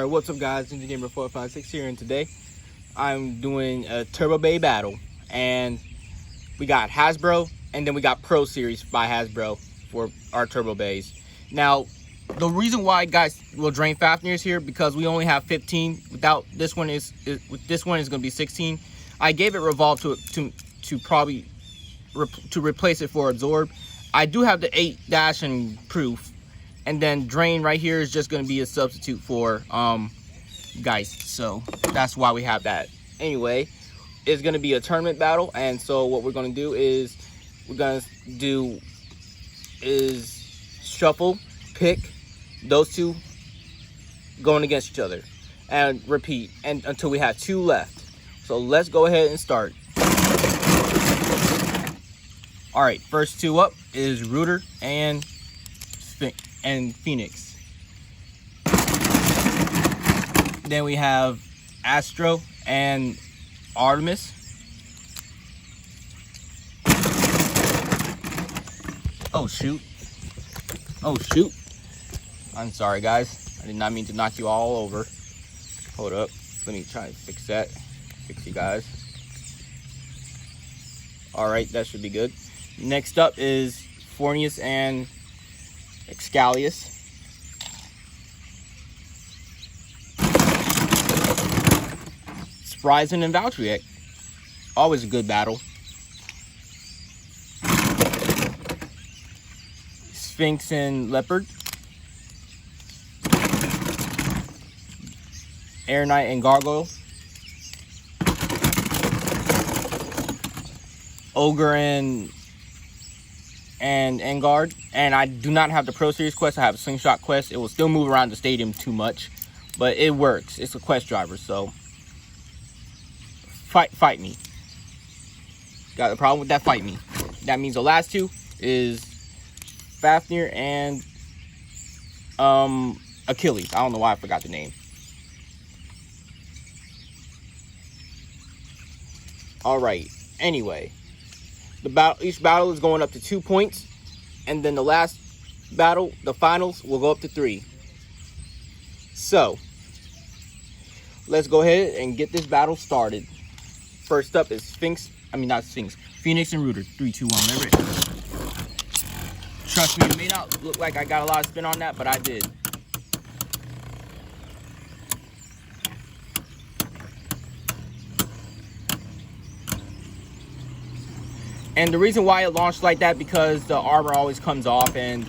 Alright, what's up guys, Ninja Gamer 456 here, and today I'm doing a Turbo Bay battle, and we got Hasbro and then we got Pro Series by Hasbro for our Turbo Bays. Now, the reason why guys will drain Fafnir is here because we only have 15. Without this one with this one is going to be 16. I gave it Revolve to probably replace it for Absorb. I do have the 8 dash and Proof. And then Drain right here is just going to be a substitute for Geist. So that's why we have that. Anyway, it's going to be a tournament battle. And so what we're going to do is shuffle, pick those two going against each other. And repeat and until we have 2 left. So let's go ahead and start. Alright, first 2 up is Rooter and Phoenix. Then we have Astro and Artemis. Oh shoot. I'm sorry guys. I did not mean to knock you all over. Hold up. Let me try and fix that. Fix you guys. Alright, that should be good. Next up is Fornius and Excalius. Spryzen and Valtryek. Always a good battle. Sphinx and Leopard. Air Knight and Gargoyle. Ogre and Engard. And I do not have the Pro Series quest. I have a Slingshot quest. It will still move around the stadium too much, but it works. It's a quest driver, so fight me. Got a problem with that? Fight me. That means the last 2 is Fafnir and Achilles. I don't know why I forgot the name. All right. Anyway, each battle is going up to 2 points. And then the last battle, the finals, will go up to 3. So, let's go ahead and get this battle started. First up is Phoenix and Rooter. 3, 2, 1, they're ready. Trust me, it may not look like I got a lot of spin on that, but I did. And the reason why it launched like that, because the armor always comes off, and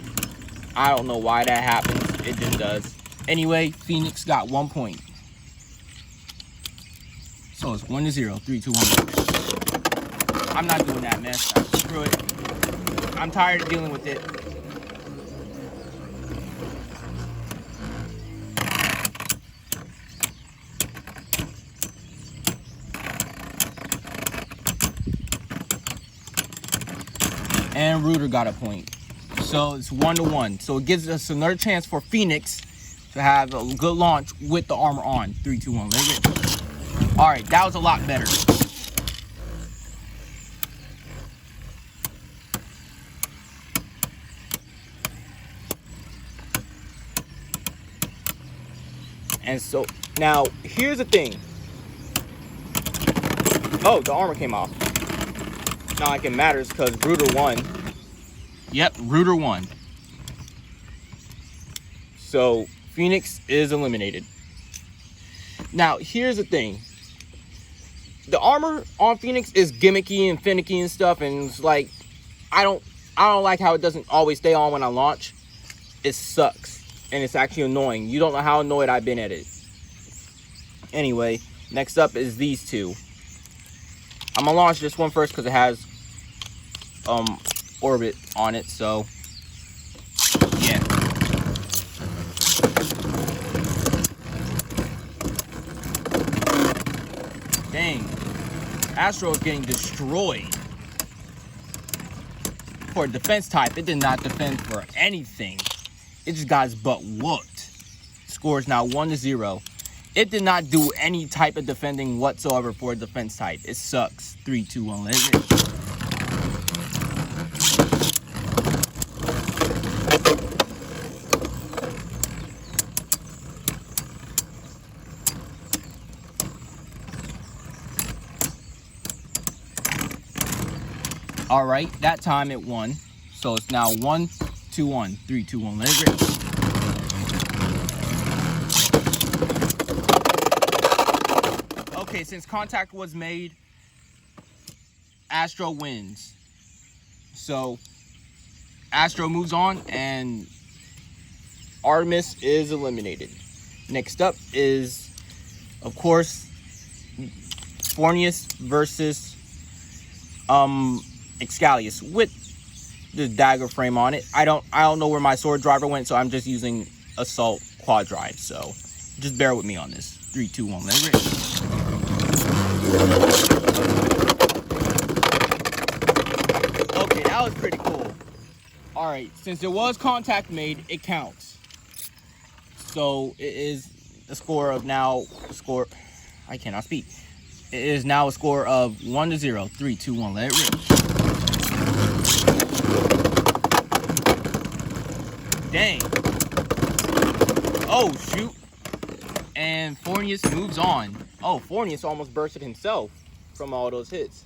I don't know why that happens. It just does. Anyway, Phoenix got 1 point. So it's 1-0. 3, 2, 1. I'm not doing that mess. Screw it. I'm tired of dealing with it. And Rooter got a point. So it's 1-1. So it gives us another chance for Phoenix to have a good launch with the armor on. 3, 2, 1. Alright, that was a lot better. And so now here's the thing. Oh, the armor came off. Not like it matters because Rooter won. Yep, Rooter won. So Phoenix is eliminated. Now here's the thing. The armor on Phoenix is gimmicky and finicky and stuff, and it's like I don't like how it doesn't always stay on when I launch. It sucks, and it's actually annoying. You don't know how annoyed I've been at it. Anyway, next up is these 2. I'm gonna launch this one first because it has orbit on it, so yeah. Dang, Astro is getting destroyed. For a defense type, it did not defend for anything. It just got its butt whooped. Score is now 1-0. It did not do any type of defending whatsoever for a defense type. It sucks. 3, 2, 1, let's go. All right, that time it won. So it's now 1, 2, 1, 3, 2, 1. Let it rip. Okay, since contact was made, Astro wins. So Astro moves on and Artemis is eliminated. Next up is, of course, Fornius versus Excalius with the dagger frame on it. I don't know where my sword driver went, so I'm just using assault quad drive. So just bear with me on this. 3, 2, 1, let it rip. Okay, that was pretty cool. All right, since there was contact made, it counts. So it is a score of now I cannot speak. It is now a score of 1-0. 3, 2, 1, let it rip. Dang. Oh, shoot. And Fornius moves on. Oh, Fornius almost bursted himself from all those hits.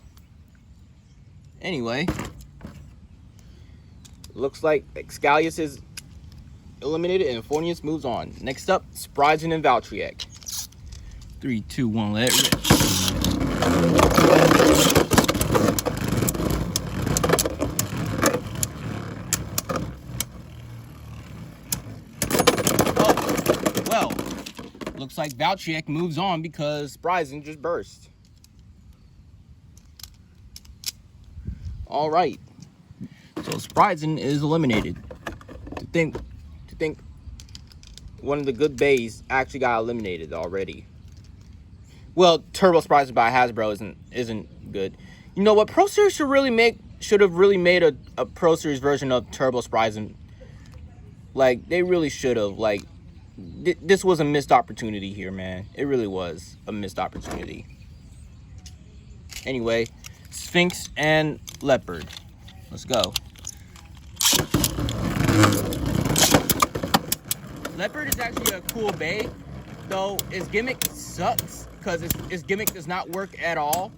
Anyway, looks like Excalius is eliminated and Fornius moves on. Next up, Spryzen and Valtryek. 3, 2, 1, let it rip. Oh, well, looks like Valtryek moves on because Spryzen just burst. All right, so Spryzen is eliminated. To think one of the good bays actually got eliminated already. Well, Turbo Spryzen by Hasbro isn't good. You know what? Pro Series should have really made a Pro Series version of Turbo Spryzen. Like, they really should have. Like, this was a missed opportunity here, man. It really was a missed opportunity. Anyway, Sphinx and Leopard. Let's go. Leopard is actually a cool bay, though his gimmick sucks because his gimmick does not work at all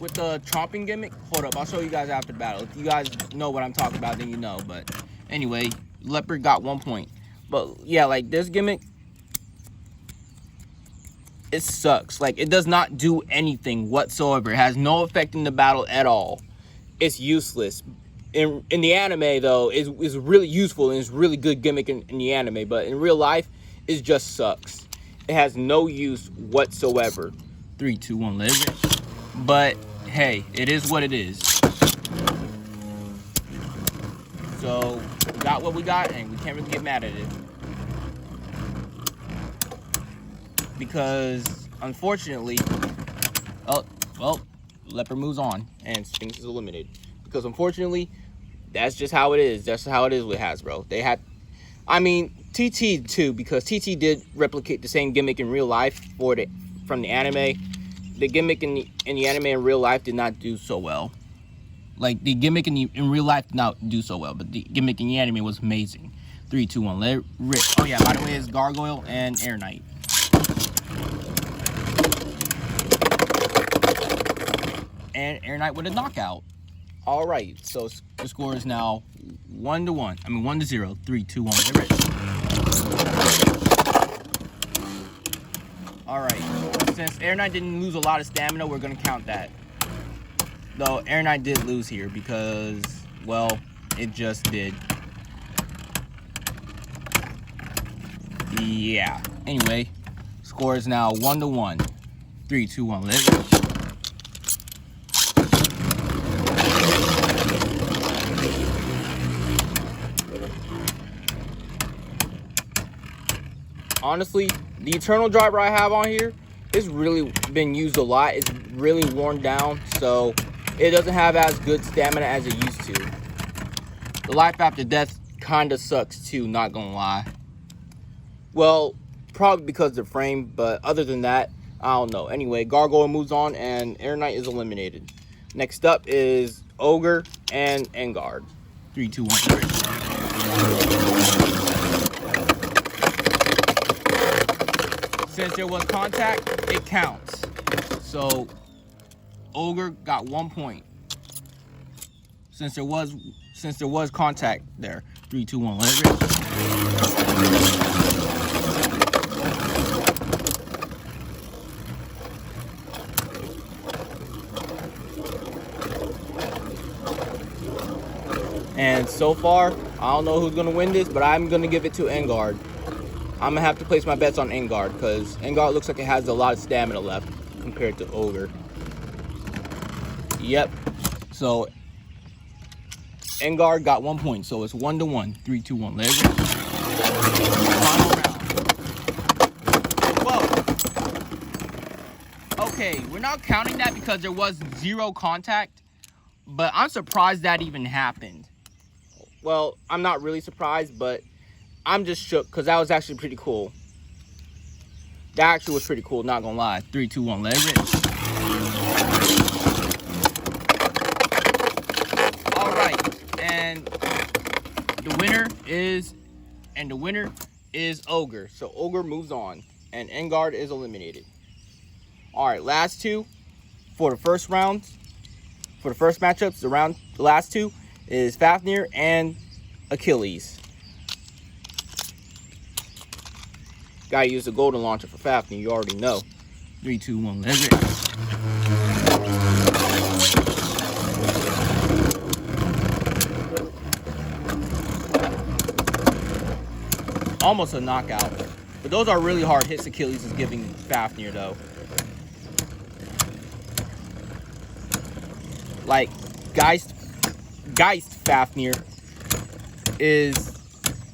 with the chomping gimmick. Hold up, I'll show you guys after the battle. If you guys know what I'm talking about, then you know. But anyway, Leopard got 1 point. But yeah, like this gimmick, it sucks. Like, it does not do anything whatsoever. It has no effect in the battle at all. It's useless. In the anime, though, is really useful and it's really good gimmick in the anime. But in real life, it just sucks. It has no use whatsoever. 3, 2, 1, let it rip. But hey, it is what it is. So we got what we got, and we can't really get mad at it. Because unfortunately, oh well, Leopard moves on and Sphinx is eliminated. Because unfortunately, that's just how it is. That's how it is with Hasbro. They had, I mean, TT too, because TT did replicate the same gimmick in real life from the anime. The gimmick in the anime in real life did not do so well. Like, the gimmick in real life did not do so well, but the gimmick in the anime was amazing. 3, 2, 1, let it rip. Oh yeah, by the way, it's Gargoyle and Air Knight. And Air Knight with a knockout. All right, so the score is now 1-1. I mean 1-0. 3, 2, 1. Let it rip. All right. Since Air Knight didn't lose a lot of stamina, we're gonna count that. Though Air Knight did lose here because, well, it just did. Yeah. Anyway, score is now 1-1. 3, 2, 1. Let it rip. Honestly, the Eternal driver I have on here has really been used a lot. It's really worn down, so it doesn't have as good stamina as it used to. The life after death kind of sucks too, not gonna lie. Well, probably because of the frame, but other than that, I don't know. Anyway, Gargoyle moves on and Air Knight is eliminated. Next up is Ogre and Engard. 3, 2, 1. Since there was contact, it counts. So Ogre got 1 point. since there was contact there. 3, 2, 1, let it rip. And so far, I don't know who's gonna win this, but I'm gonna give it to Engard. I'm gonna have to place my bets on Engard because Engard looks like it has a lot of stamina left compared to Ogre. Yep. So Engard got 1 point, so it's 1-1. 3, 2, 1. Let it rip. Final round. Whoa. Okay, we're not counting that because there was 0 contact, but I'm surprised that even happened. Well, I'm not really surprised, but I'm just shook because that was actually pretty cool. That actually was pretty cool, not gonna lie. 3, 2, 1, let it rip. All right, and the winner is Ogre. So Ogre moves on, and Engard is eliminated. All right, last two for the first round. For the first matchups, the last two is Fafnir and Achilles. Gotta use the golden launcher for Fafnir, you already know. 3, 2, 1, let's rip. Almost a knockout. But those are really hard hits Achilles is giving Fafnir though. Like Geist Fafnir is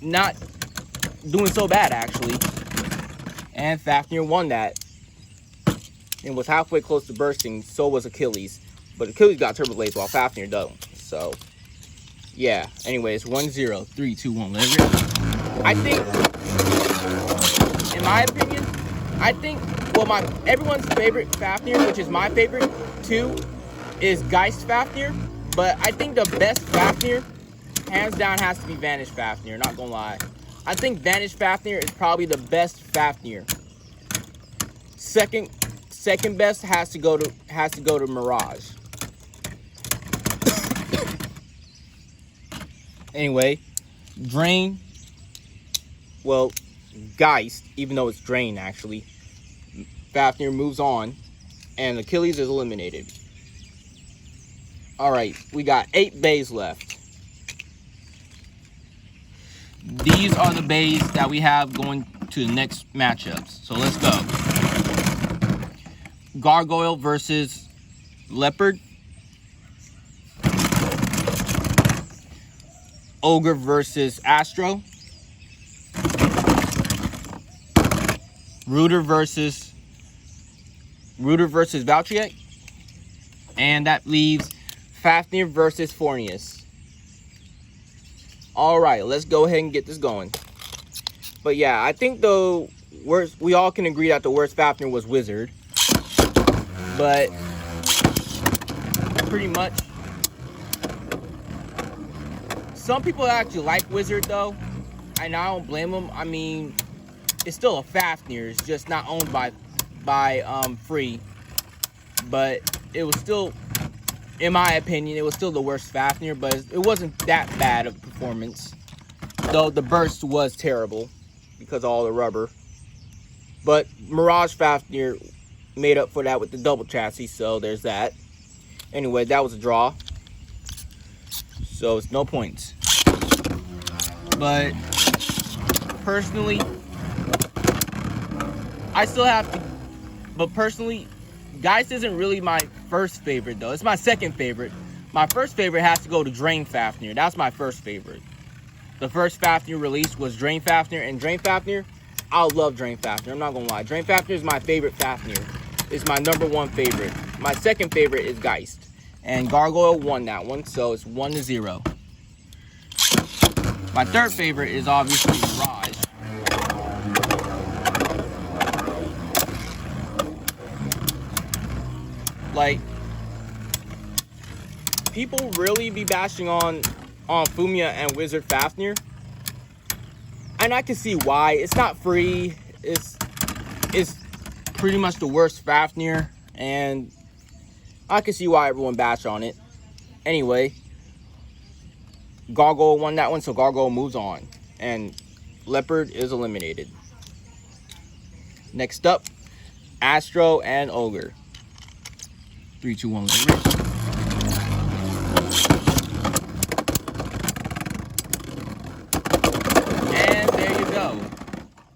not doing so bad actually. And Fafnir won that. And was halfway close to bursting, so was Achilles. But Achilles got Turbo Blades while Fafnir don't. So yeah. Anyways, 1-0. 3, 2, 1, let it rip. I think, in my opinion, well, everyone's favorite Fafnir, which is my favorite too, is Geist Fafnir. But I think the best Fafnir, hands down, has to be Vanish Fafnir, not gonna lie. I think Vanish Fafnir is probably the best Fafnir. Second best has to go to Mirage. Anyway, Drain. Well, Geist, even though it's Drain actually, Fafnir moves on, and Achilles is eliminated. All right, we got 8 bays left. These are the bays that we have going to the next matchups. So let's go. Gargoyle versus Leopard. Ogre versus Astro. Rooter versus Valtryek. And that leaves Fafnir versus Fornius. Alright, let's go ahead and get this going. But yeah, I think we all can agree that the worst Fafnir was Wizard. But pretty much, some people actually like Wizard though, and I don't blame them. I mean, it's still a Fafnir, it's just not owned by Free. But it was still, in my opinion, it was still the worst Fafnir, but it wasn't that bad of performance. Though the burst was terrible because of all the rubber. But Mirage Fafnir made up for that with the double chassis, so there's that. Anyway, that was a draw. So it's no points. But personally, I still have to, but personally, Geist isn't really my first favorite though. It's my second favorite. My first favorite has to go to Drain Fafnir. That's my first favorite. The first Fafnir released was Drain Fafnir, and Drain Fafnir, I love Drain Fafnir. I'm not gonna lie. Drain Fafnir is my favorite Fafnir. It's my #1 favorite. My second favorite is Geist. And Gargoyle won that one, so it's 1-0. My third favorite is obviously Mirage. Like, people really be bashing on Fumia and Wizard Fafnir, and I can see why. It's not free. It's pretty much the worst Fafnir, and I can see why everyone bashed on it. Anyway, Gargoyle won that one, so Gargoyle moves on. And Leopard is eliminated. Next up, Astro and Ogre. 3, 2, 1, let it rip. And there you go.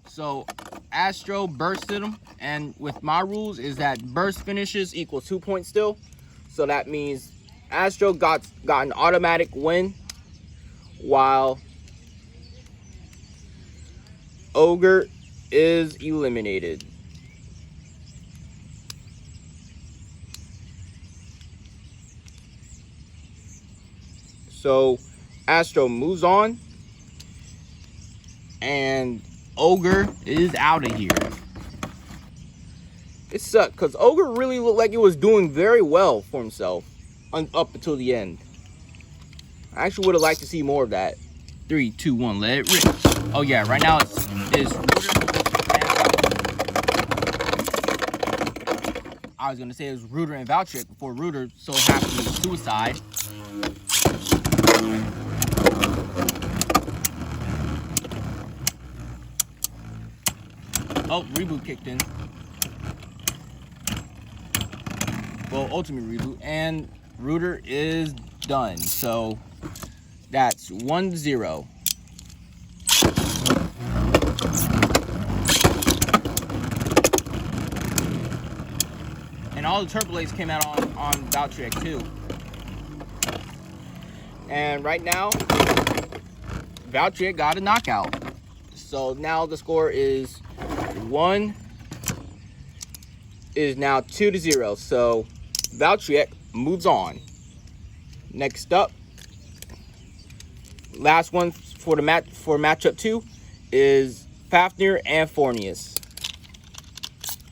So Astro bursted him, and with my rules is that burst finishes equals 2 points still. So that means Astro got an automatic win, while Ogre is eliminated. So Astro moves on, and Ogre is out of here. It sucked because Ogre really looked like he was doing very well for himself up until the end. I actually would have liked to see more of that. 3, 2, 1, let it rip. Oh yeah, right now it's I was gonna say it was Rooter and Valtryek before Rooter so happened to suicide. Oh, reboot kicked in. Well, ultimate reboot, and Rooter is done. So that's 1-0. And all the Turbo Blades came out on Valtryek too. And right now, Valtryek got a knockout. So now the score is 2-0. So Valtryek moves on. Next up, last one for matchup 2 is Fafnir and Fornius.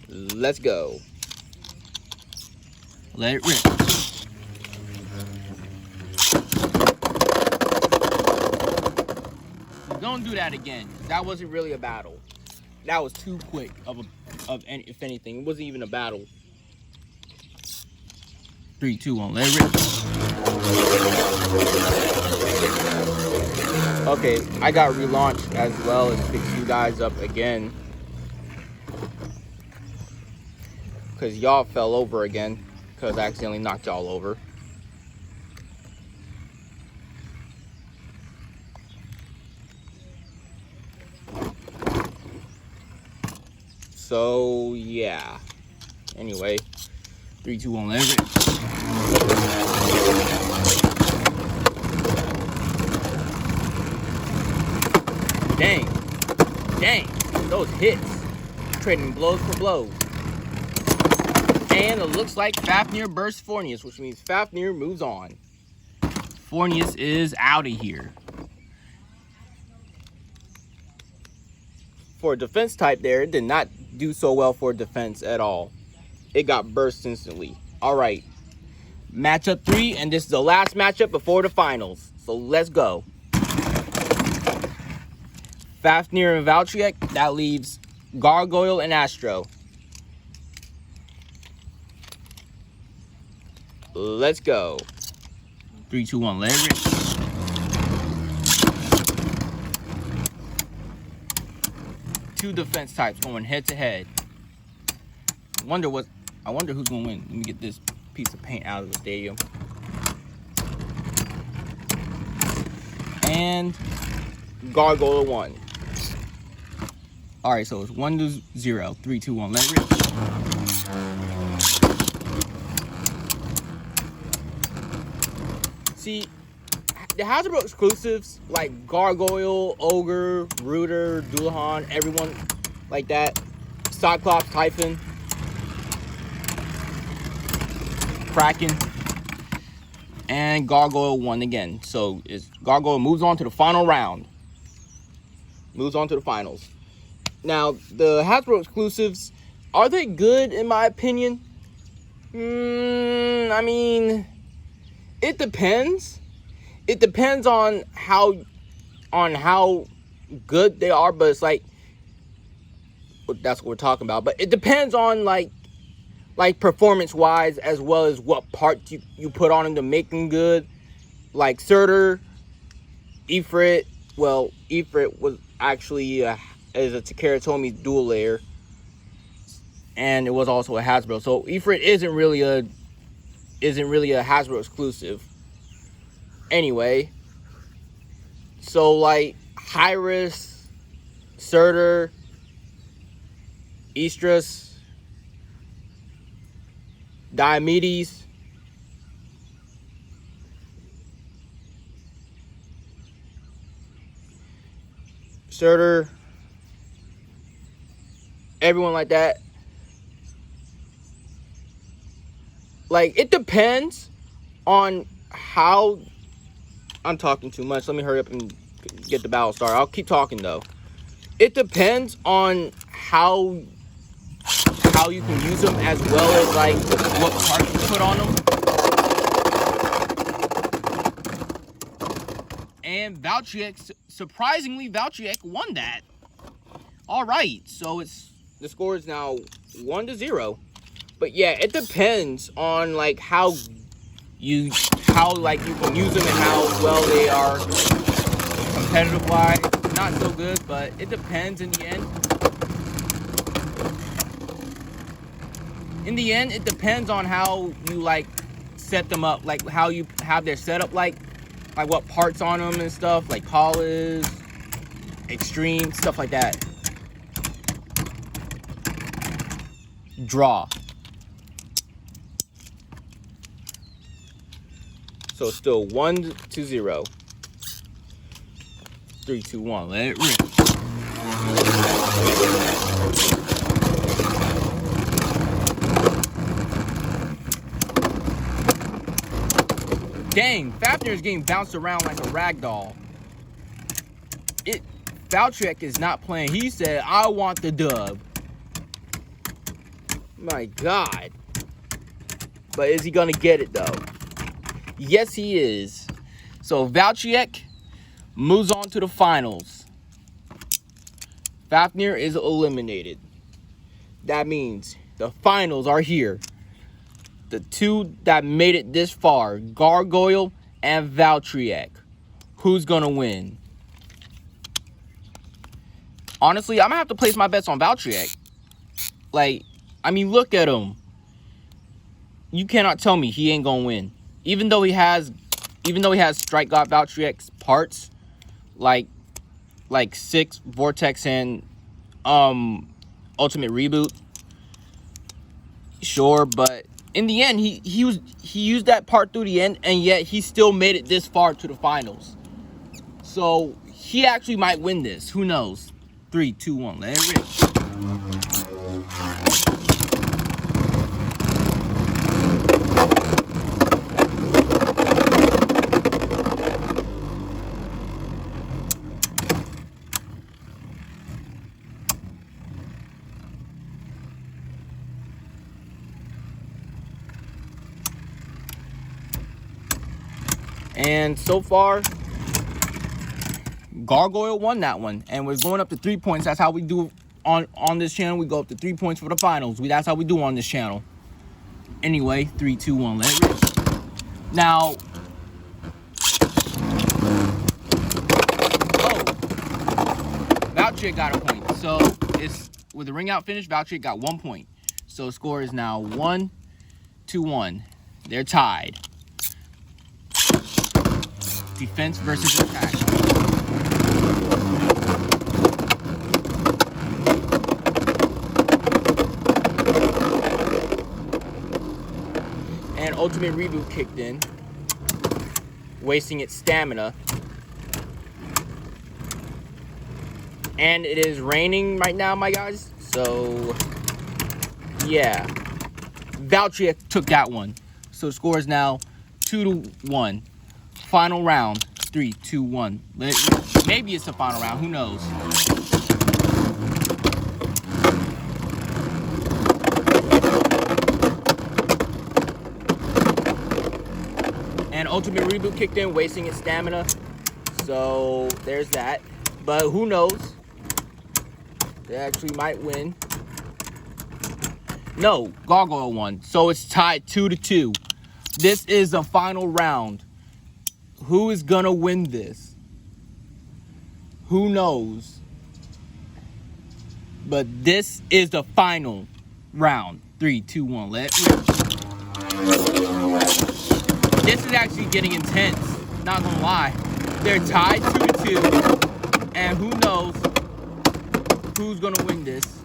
Let's go. Let it rip. Don't do that again. That wasn't really a battle. That was too quick if anything. It wasn't even a battle. 3, 2, 1, let it rip. Okay, I got relaunched as well as pick you guys up again. Because y'all fell over again. Because I accidentally knocked y'all over. So, yeah. Anyway, 3, 2, 1, let it rip. Dang, those hits. Trading blows for blows. And it looks like Fafnir bursts Fornius, which means Fafnir moves on. Fornius is out of here. For a defense type there, it did not do so well for defense at all. It got burst instantly. All right. Matchup 3, and this is the last matchup before the finals. So let's go. Fafnir and Valtryek, that leaves Gargoyle and Astro. Let's go. 3, 2, 1, let it rip. Two defense types going head to head. I wonder who's gonna win. Let me get this piece of paint out of the stadium. And Gargoyle won. Alright, so it's 1-0. 3, 2, 1, let it rip. See, the Hasbro exclusives like Gargoyle, Ogre, Rooter, Dullahan, everyone like that, Cyclops, Typhon, Kraken, and Gargoyle won again. So Gargoyle moves on to the final round. Moves on to the finals. Now, the Hasbro exclusives, are they good in my opinion? I mean, it depends. It depends on how good they are, but it's like, that's what we're talking about. But it depends on like performance wise, as well as what parts you put on them to make them good. Like Surtur, Ifrit, well, Ifrit was actually is a Takeratomi dual layer, and it was also a Hasbro. So Ifrit isn't really a Hasbro exclusive. Anyway, so like Hyris, Surtur, Estrus, Diomedes, Surtur, everyone like that. Like, it depends on how... I'm talking too much. Let me hurry up and get the battle started. I'll keep talking, though. It depends on how you can use them, as well as, like, what parts you put on them. And Valtryek, surprisingly, Valtryek won that. All right, so the score is now 1-0. But yeah, it depends on like how you can use them and how well they are competitive wise. Not so good, but it depends in the end. In the end, it depends on how you like set them up, like how you have their setup, like what parts on them and stuff, like polish, extreme, stuff like that. Draw. So still 1-0. 3, 2, 1. Let it rip. Dang, Fafnir's getting bounced around like a rag doll. Valtryek is not playing. He said, I want the dub. My God. But is he gonna get it though? Yes, he is. So Valtryek moves on to the finals. Fafnir is eliminated. That means the finals are here. The two that made it this far, Gargoyle and Valtryek. Who's gonna win? Honestly, I'm gonna have to place my bets on Valtryek. Like, I mean, look at him. You cannot tell me he ain't gonna win. Even though he has Strike God Valtryek's parts, like 6 Vortex and Ultimate Reboot. Sure, but in the end, he used that part through the end, and yet he still made it this far to the finals. So he actually might win this. Who knows? 3, 2, 1. Let it rip. And so far, Gargoyle won that one, and we're going up to 3 points. That's how we do on this channel. We go up to 3 points for the finals. That's how we do on this channel. Anyway, 3, 2, 1. Let it rip. Now, Valtryek got a point. So it's with the ring out finish, Valtryek got 1 point. So score is now 1-1. They're tied. Defense versus attack. And Ultimate Reboot kicked in, wasting its stamina. And it is raining right now, my guys. So, yeah. Valtryek took that one. So the score is now 2-1. Final round. 3, 2, 1. Maybe it's the final round. Who knows? And Ultimate Reboot kicked in, wasting its stamina. So there's that. But who knows? They actually might win. No, Gargoyle won. So it's tied 2-2. This is the final round. Who is gonna win this? Who knows? But this is the final round. 3, 2, 1. Let's. This is actually getting intense. Not gonna lie. They're tied 2-2, and who knows who's gonna win this?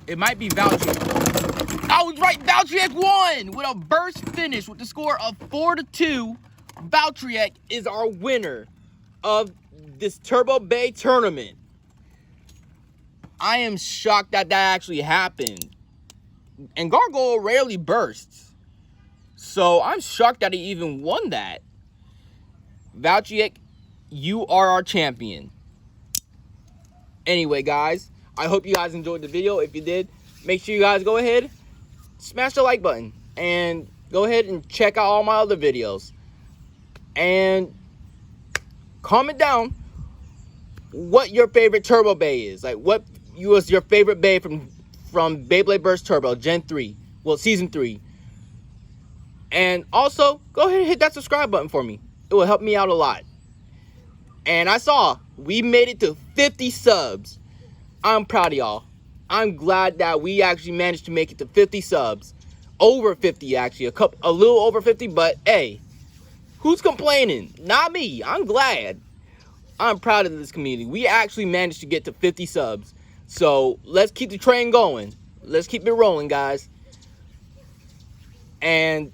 It might be Valtryek. I was right. Valtryek won with a burst finish with the score of 4-2. Valtryek is our winner of this Turbo Bay tournament. I am shocked that actually happened. And Gargoyle rarely bursts. So I'm shocked that he even won that. Valtryek, you are our champion. Anyway, guys, I hope you guys enjoyed the video. If you did, make sure you guys go ahead, smash the like button, and go ahead and check out all my other videos. And comment down what your favorite Turbo Bay is. Like, what was your favorite Bay from Beyblade Burst Turbo Gen 3. Well, Season 3. And also, go ahead and hit that subscribe button for me. It will help me out a lot. And I saw we made it to 50 subs. I'm proud of y'all. I'm glad that we actually managed to make it to 50 subs. Over 50, actually. A little over 50, but hey, who's complaining? Not me. I'm glad. I'm proud of this community. We actually managed to get to 50 subs. So let's keep the train going. Let's keep it rolling, guys. And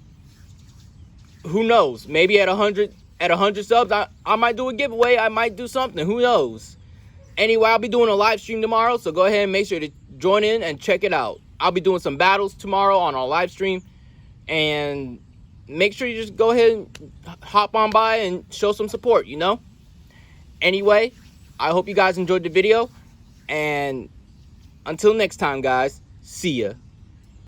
who knows? Maybe at 100 subs, I might do a giveaway. I might do something. Who knows? Anyway, I'll be doing a live stream tomorrow, so go ahead and make sure to join in and check it out. I'll be doing some battles tomorrow on our live stream, and make sure you just go ahead and hop on by and show some support, you know? Anyway, I hope you guys enjoyed the video, and until next time, guys, see ya.